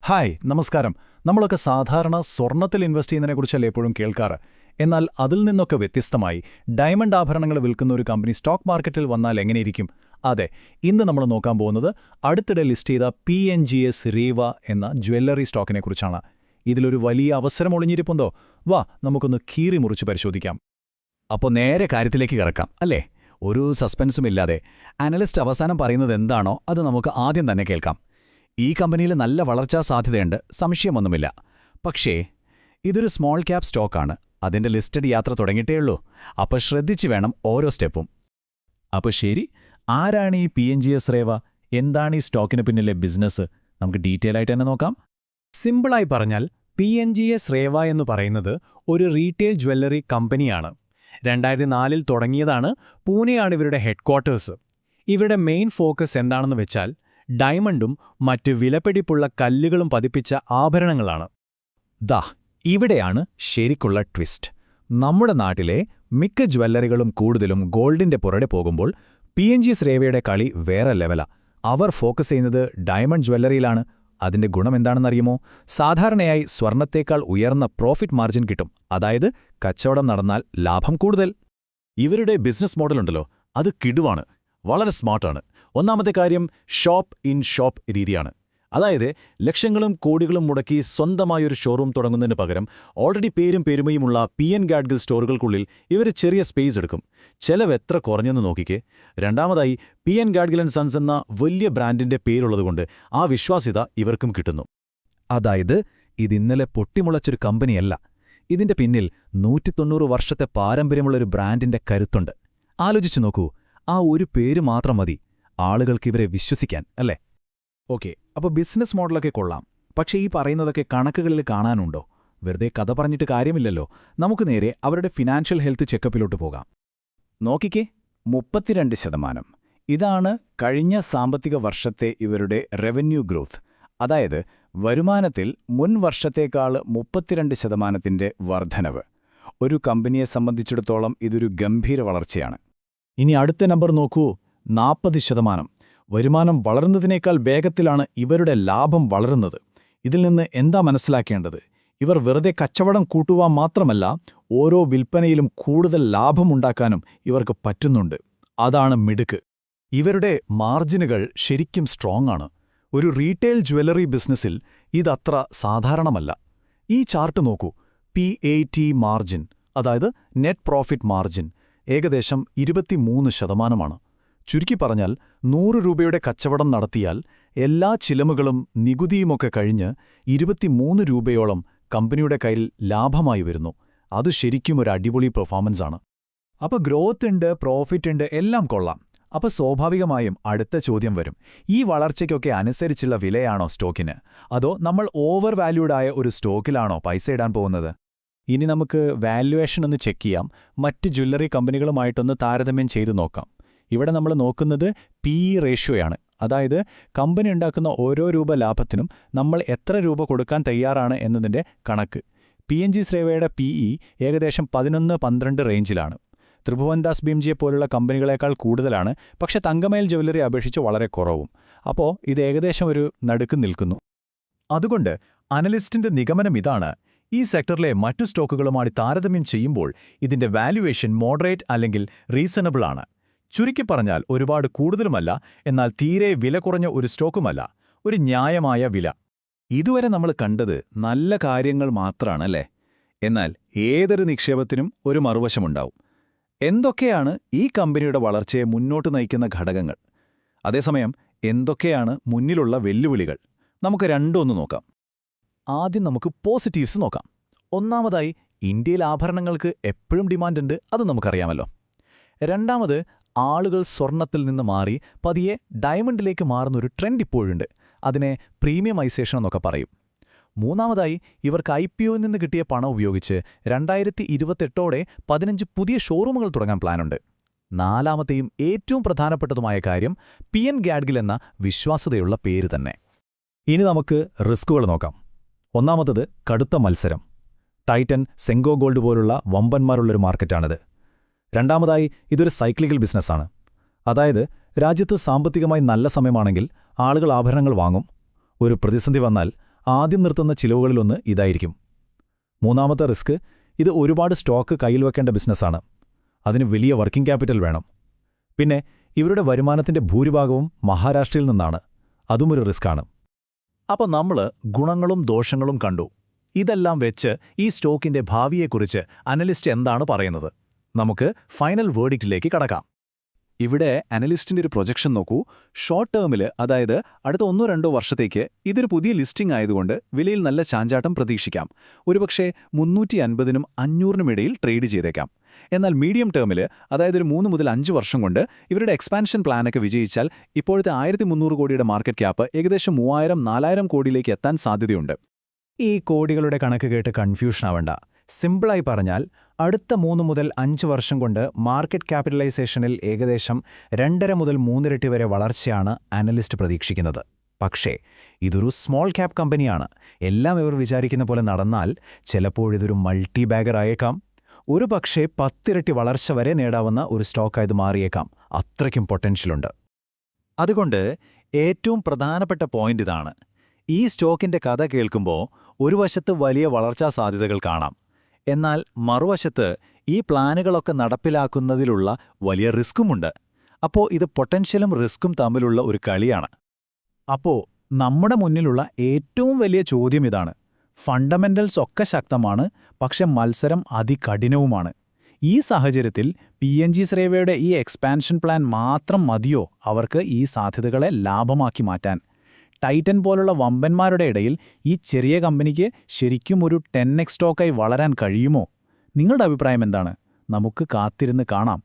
Hi നമസ്കാരം. നമ്മളൊക്കെ സാധാരണ സ്വർണ്ണത്തിൽ ഇൻവെസ്റ്റ് ചെയ്യുന്നതിനെക്കുറിച്ചല്ലേ എപ്പോഴും കേൾക്കാറ്. എന്നാൽ അതിൽ നിന്നൊക്കെ വ്യത്യസ്തമായി ഡയമണ്ട് ആഭരണങ്ങൾ വിൽക്കുന്ന ഒരു കമ്പനി സ്റ്റോക്ക് മാർക്കറ്റിൽ വന്നാൽ എങ്ങനെയിരിക്കും? അതെ, ഇന്ന് നമ്മൾ നോക്കാൻ പോകുന്നത് അടുത്തിടെ ലിസ്റ്റ് ചെയ്ത PNGS റീവ എന്ന ജ്വല്ലറി സ്റ്റോക്കിനെക്കുറിച്ചാണ്. ഇതിലൊരു വലിയ അവസരം ഒളിഞ്ഞിരിപ്പുണ്ടോ? വാ, നമുക്കൊന്ന് കീറി മുറിച്ച് പരിശോധിക്കാം. അപ്പോൾ നേരെ കാര്യത്തിലേക്ക് കിടക്കാം അല്ലേ? ഒരു സസ്പെൻസുമില്ലാതെ അനലിസ്റ്റ് അവസാനം പറയുന്നത് എന്താണോ അത് നമുക്ക് ആദ്യം തന്നെ കേൾക്കാം. ഈ കമ്പനിയിൽ നല്ല വളർച്ചാ സാധ്യതയുണ്ട്, സംശയമൊന്നുമില്ല. പക്ഷേ ഇതൊരു സ്മോൾ ക്യാപ് സ്റ്റോക്കാണ്. അതിൻ്റെ ലിസ്റ്റഡ് യാത്ര തുടങ്ങിയിട്ടേയുള്ളൂ. അപ്പോൾ ശ്രദ്ധിച്ച് വേണം ഓരോ സ്റ്റെപ്പും. അപ്പോൾ ശരി, ആരാണ് ഈ PNGS റേവ? എന്താണ് ഈ സ്റ്റോക്കിന് പിന്നിലെ ബിസിനസ്? നമുക്ക് ഡീറ്റെയിൽ ആയിട്ട് തന്നെ നോക്കാം. സിമ്പിളായി പറഞ്ഞാൽ PNGS റേവ എന്ന് പറയുന്നത് ഒരു റീറ്റെയിൽ ജ്വല്ലറി കമ്പനിയാണ്. 2004 തുടങ്ങിയതാണ്. പൂനെയാണ് ഇവരുടെ ഹെഡ്ക്വാർട്ടേഴ്സ്. ഇവരുടെ മെയിൻ ഫോക്കസ് എന്താണെന്ന് വെച്ചാൽ ഡയമണ്ടും മറ്റ് വിലപിടിപ്പുള്ള കല്ലുകളും പതിപ്പിച്ച ആഭരണങ്ങളാണ്. ഇവിടെയാണ് ശരിക്കുള്ള ട്വിസ്റ്റ്. നമ്മുടെ നാട്ടിലെ മിക്ക ജ്വല്ലറികളും കൂടുതലും ഗോൾഡിന്റെ പുറകെ പോകുമ്പോൾ PNGS റേവയുടെ കളി വേറെ ലെവലാ. അവർ ഫോക്കസ് ചെയ്യുന്നത് ഡയമണ്ട് ജ്വല്ലറിയിലാണ്. അതിന്റെ ഗുണമെന്താണെന്നറിയുമോ? സാധാരണയായി സ്വർണത്തേക്കാൾ ഉയർന്ന പ്രോഫിറ്റ് മാർജിൻ കിട്ടും. അതായത് കച്ചവടം നടന്നാൽ ലാഭം കൂടുതൽ. ഇവരുടെ ബിസിനസ് മോഡലുണ്ടല്ലോ, അത് കിടുവാണ്, വളരെ സ്മാർട്ടാണ്. ഒന്നാമത്തെ കാര്യം ഷോപ്പ് ഇൻ ഷോപ്പ് രീതിയാണ്. അതായത് ലക്ഷങ്ങളും കോടികളും മുടക്കി സ്വന്തമായൊരു ഷോറൂം തുടങ്ങുന്നതിന് പകരം ഓൾറെഡി പേരും പെരുമയുമുള്ള PN ഗാഡ്ഗിൽ സ്റ്റോറുകൾക്കുള്ളിൽ ഇവർ ചെറിയ സ്പേസ് എടുക്കും. ചെലവ് എത്ര കുറഞ്ഞെന്ന് നോക്കിക്കേ. രണ്ടാമതായി PN ഗാഡ്ഗിൽ & സൺസ് എന്ന വലിയ ബ്രാൻഡിന്റെ പേരുള്ളതുകൊണ്ട് ആ വിശ്വാസ്യത ഇവർക്കും കിട്ടുന്നു. അതായത് ഇതിന്നലെ പൊട്ടിമുളച്ചൊരു കമ്പനിയല്ല. ഇതിന്റെ പിന്നിൽ 190 വർഷത്തെ പാരമ്പര്യമുള്ളൊരു ബ്രാൻഡിന്റെ കരുത്തുണ്ട്. ആലോചിച്ചു നോക്കൂ, ആ ഒരു പേര് മാത്രം മതി ആളുകൾക്ക് ഇവരെ വിശ്വസിക്കാൻ, അല്ലേ? ഓക്കെ, അപ്പോൾ ബിസിനസ് മോഡലൊക്കെ കൊള്ളാം. പക്ഷേ ഈ പറയുന്നതൊക്കെ കണക്കുകളിൽ കാണാനുണ്ടോ? വെറുതെ കഥ പറഞ്ഞിട്ട് കാര്യമില്ലല്ലോ. നമുക്ക് നേരെ അവരുടെ ഫിനാൻഷ്യൽ ഹെൽത്ത് ചെക്കപ്പിലോട്ട് പോകാം. നോക്കിക്കേ, 32%. ഇതാണ് കഴിഞ്ഞ സാമ്പത്തിക വർഷത്തെ ഇവരുടെ റവന്യൂ ഗ്രോത്ത്. അതായത് വരുമാനത്തിൽ മുൻ വർഷത്തേക്കാൾ 32% വർധനവ്. ഒരു കമ്പനിയെ സംബന്ധിച്ചിടത്തോളം ഇതൊരു ഗംഭീര വളർച്ചയാണ്. ഇനി അടുത്ത നമ്പർ നോക്കൂ, 40%. വരുമാനം വളർന്നതിനേക്കാൾ വേഗത്തിലാണ് ഇവരുടെ ലാഭം വളരുന്നത്. ഇതിൽ നിന്ന് എന്താ മനസ്സിലാക്കേണ്ടത്? ഇവർ വെറുതെ കച്ചവടം കൂട്ടുവാൻ മാത്രമല്ല, ഓരോ വിൽപ്പനയിലും കൂടുതൽ ലാഭമുണ്ടാക്കാനും ഇവർക്ക് പറ്റുന്നുണ്ട്. അതാണ് മിടുക്ക്. ഇവരുടെ മാർജിനുകൾ ശരിക്കും സ്ട്രോങ് ആണ്. ഒരു റീറ്റെയിൽ ജ്വല്ലറി ബിസിനസ്സിൽ ഇതത്ര സാധാരണമല്ല. ഈ ചാർട്ട് നോക്കൂ, PAT മാർജിൻ, അതായത് നെറ്റ് പ്രോഫിറ്റ് മാർജിൻ ഏകദേശം 23%. ചുരുക്കി പറഞ്ഞാൽ 100 രൂപയുടെ കച്ചവടം നടത്തിയാൽ എല്ലാ ചിലവുകളും നികുതിയുമൊക്കെ കഴിഞ്ഞ് 23 രൂപയോളം കമ്പനിയുടെ കയ്യിൽ ലാഭമായി വരുന്നു. അത് ശരിക്കും ഒരു അടിപൊളി പെർഫോമൻസാണ്. അപ്പോൾ ഗ്രോത്ത് ഉണ്ട്, പ്രോഫിറ്റ് ഉണ്ട്, എല്ലാം കൊള്ളാം. അപ്പോൾ സ്വാഭാവികമായും അടുത്ത ചോദ്യം വരും, ഈ വളർച്ചയ്ക്കൊക്കെ അനുസരിച്ചുള്ള വിലയാണോ സ്റ്റോക്കിന്? അതോ നമ്മൾ ഓവർ വാല്യൂഡായ ഒരു സ്റ്റോക്കിലാണോ പൈസ ഇടാൻ പോകുന്നത്? ഇനി നമുക്ക് വാല്യുവേഷൻ ഒന്ന് ചെക്ക് ചെയ്യാം. മറ്റ് ജ്വല്ലറി കമ്പനികളുമായിട്ടൊന്ന് താരതമ്യം ചെയ്തു നോക്കാം. ഇവിടെ നമ്മൾ നോക്കുന്നത് PE റേഷ്യോയാണ്. അതായത് കമ്പനി ഉണ്ടാക്കുന്ന ഓരോ രൂപ ലാഭത്തിനും നമ്മൾ എത്ര രൂപ കൊടുക്കാൻ തയ്യാറാണ് എന്നതിൻ്റെ കണക്ക്. PNGS റേവയുടെ PE ഏകദേശം 11-12 റേഞ്ചിലാണ്. ത്രിഭുവൻദാസ് ഭീംജിയെ പോലുള്ള കമ്പനികളേക്കാൾ കൂടുതലാണ്. പക്ഷേ തങ്കമയിൽ ജ്വല്ലറി അപേക്ഷിച്ച് വളരെ കുറവും. അപ്പോൾ ഇത് ഏകദേശം ഒരു നടുക്ക് നിൽക്കുന്നു. അതുകൊണ്ട് അനലിസ്റ്റിന്റെ നിഗമനം ഇതാണ്: ഈ സെക്ടറിലെ മറ്റു സ്റ്റോക്കുകളുമായി താരതമ്യം ചെയ്യുമ്പോൾ ഇതിന്റെ വാല്യുവേഷൻ മോഡറേറ്റ് അല്ലെങ്കിൽ റീസണബിൾ ആണ്. ചുരുക്കി പറഞ്ഞാൽ ഒരുപാട് കൂടുതലുമല്ല, എന്നാൽ തീരെ വില കുറഞ്ഞ ഒരു സ്റ്റോക്കുമല്ല. ഒരു ന്യായമായ വില. ഇതുവരെ നമ്മൾ കണ്ടത് നല്ല കാര്യങ്ങൾ മാത്രമാണല്ലേ? എന്നാൽ ഏതൊരു നിക്ഷേപത്തിനും ഒരു മറുവശമുണ്ടാവും. എന്തൊക്കെയാണ് ഈ കമ്പനിയുടെ വളർച്ചയെ മുന്നോട്ട് നയിക്കുന്ന ഘടകങ്ങൾ? അതേസമയം എന്തൊക്കെയാണ് മുന്നിലുള്ള വെല്ലുവിളികൾ? നമുക്ക് രണ്ടൊന്ന് നോക്കാം. ആദ്യം നമുക്ക് പോസിറ്റീവ്സ് നോക്കാം. ഒന്നാമതായി, ഇന്ത്യയിൽ ആഭരണങ്ങൾക്ക് എപ്പോഴും ഡിമാൻഡുണ്ട്, അത് നമുക്കറിയാമല്ലോ. രണ്ടാമത്, ആളുകൾ സ്വർണത്തിൽ നിന്ന് മാറി പതിയെ ഡയമണ്ടിലേക്ക് മാറുന്നൊരു ട്രെൻഡ് ഇപ്പോഴുണ്ട്. അതിനെ പ്രീമിയമൈസേഷൻ എന്നൊക്കെ പറയും. മൂന്നാമതായി, ഇവർക്ക് IPOയിൽ നിന്ന് കിട്ടിയ പണം ഉപയോഗിച്ച് 2028ഓടെ 15 പുതിയ ഷോറൂമുകൾ തുടങ്ങാൻ പ്ലാനുണ്ട്. നാലാമത്തെയും ഏറ്റവും പ്രധാനപ്പെട്ടതുമായ കാര്യം PN ഗാഡ്ഗിൽ എന്ന വിശ്വാസ്യതയുള്ള പേര് തന്നെ. ഇനി നമുക്ക് റിസ്കുകൾ നോക്കാം. ഒന്നാമത്തത് കടുത്ത മത്സരം. ടൈറ്റൻ, സെങ്കോ ഗോൾഡ് പോലുള്ള വമ്പന്മാരുള്ളൊരു മാർക്കറ്റാണിത്. രണ്ടാമതായി, ഇതൊരു സൈക്ലിക്കൽ ബിസിനസ്സാണ്. അതായത് രാജ്യത്ത് സാമ്പത്തികമായി നല്ല സമയമാണെങ്കിൽ ആളുകൾ ആഭരണങ്ങൾ വാങ്ങും. ഒരു പ്രതിസന്ധി വന്നാൽ ആദ്യം നിർത്തുന്ന ചിലവുകളിലൊന്ന് ഇതായിരിക്കും. മൂന്നാമത്തെ റിസ്ക്, ഇത് ഒരുപാട് സ്റ്റോക്ക് കയ്യിൽ വെക്കേണ്ട ബിസിനസ്സാണ്. അതിന് വലിയ വർക്കിംഗ് ക്യാപിറ്റൽ വേണം. പിന്നെ ഇവരുടെ വരുമാനത്തിന്റെ ഭൂരിഭാഗവും മഹാരാഷ്ട്രയിൽ നിന്നാണ്. അതുമൊരു റിസ്ക്കാണ്. അപ്പോൾ നമ്മൾ ഗുണങ്ങളും ദോഷങ്ങളും കണ്ടു. ഇതെല്ലാം വെച്ച് ഈ സ്റ്റോക്കിന്റെ ഭാവിയെക്കുറിച്ച് അനലിസ്റ്റ് എന്താണ് പറയുന്നത്? നമുക്ക് ഫൈനൽ വേർഡിക്റ്റിലേക്ക് കടക്കാം. ഇവിടെ അനലിസ്റ്റിന്റെ ഒരു പ്രൊജക്ഷൻ നോക്കൂ. ഷോർട്ട് ടേമിൽ, അതായത് അടുത്ത 1-2 വർഷത്തേക്ക് ഇതൊരു പുതിയ ലിസ്റ്റിംഗ് ആയതുകൊണ്ട് വിലയിൽ നല്ല ചാഞ്ചാട്ടം പ്രതീക്ഷിക്കാം. ഒരുപക്ഷെ 350-നും 500-നും ഇടയിൽ ട്രേഡ് ചെയ്തേക്കാം. എന്നാൽ മീഡിയം ടേമിൽ, അതായത് ഒരു 3 മുതൽ 5 വർഷം കൊണ്ട് ഇവരുടെ എക്സ്പാൻഷൻ പ്ലാനൊക്കെ വിജയിച്ചാൽ ഇപ്പോഴത്തെ 1300 കോടിയുടെ മാർക്കറ്റ് ക്യാപ്പ് ഏകദേശം 3000-4000 കോടിയിലേക്ക് എത്താൻ സാധ്യതയുണ്ട്. ഈ കോടികളുടെ കണക്ക് കേട്ട് കൺഫ്യൂഷൻ ആവണ്ട. സിമ്പിളായി പറഞ്ഞാൽ, അടുത്ത 3 മുതൽ 5 വർഷം കൊണ്ട് മാർക്കറ്റ് ക്യാപിറ്റലൈസേഷനിൽ ഏകദേശം 2.5 മുതൽ 3 ഇരട്ടി വരെ വളർച്ചയാണ് അനലിസ്റ്റ് പ്രതീക്ഷിക്കുന്നത്. പക്ഷേ ഇതൊരു സ്മോൾ ക്യാപ് കമ്പനിയാണ്. എല്ലാം ഇവർ വിചാരിക്കുന്ന പോലെ നടന്നാൽ ചിലപ്പോഴിതൊരു മൾട്ടി ബാഗർ ആയേക്കാം. ഒരു പക്ഷേ 10 ഇരട്ടി വളർച്ച വരെ നേടാവുന്ന ഒരു സ്റ്റോക്കായത് മാറിയേക്കാം. അത്രയ്ക്കും പൊട്ടൻഷ്യലുണ്ട്. അതുകൊണ്ട് ഏറ്റവും പ്രധാനപ്പെട്ട പോയിന്റ് ഇതാണ്. ഈ സ്റ്റോക്കിന്റെ കഥ കേൾക്കുമ്പോൾ ഒരു വശത്ത് വലിയ വളർച്ചാ സാധ്യതകൾ കാണാം. എന്നാൽ മറുവശത്ത് ഈ പ്ലാനുകളൊക്കെ നടപ്പിലാക്കുന്നതിലുള്ള വലിയ റിസ്ക്കുമുണ്ട്. അപ്പോൾ ഇത് പൊട്ടൻഷ്യലും റിസ്ക്കും തമ്മിലുള്ള ഒരു കളിയാണ്. അപ്പോൾ നമ്മുടെ മുന്നിലുള്ള ഏറ്റവും വലിയ ചോദ്യം ഇതാണ്. ഫണ്ടമെന്റൽസ് ഒക്കെ ശക്തമാണ്, പക്ഷെ മത്സരം അതികഠിനവുമാണ്. ഈ സാഹചര്യത്തിൽ PNG ശ്രേവയുടെ ഈ എക്സ്പാൻഷൻ പ്ലാൻ മാത്രം മതിയോ അവർക്ക് ഈ സാധ്യതകളെ ലാഭമാക്കി മാറ്റാൻ? ടൈറ്റൻ പോലുള്ള വമ്പന്മാരുടെ ഇടയിൽ ഈ ചെറിയ കമ്പനിക്ക് ശരിക്കും ഒരു 10x സ്റ്റോക്കായി വളരാൻ കഴിയുമോ? നിങ്ങളുടെ അഭിപ്രായം എന്താണ്? നമുക്ക് കാത്തിരുന്ന് കാണാം.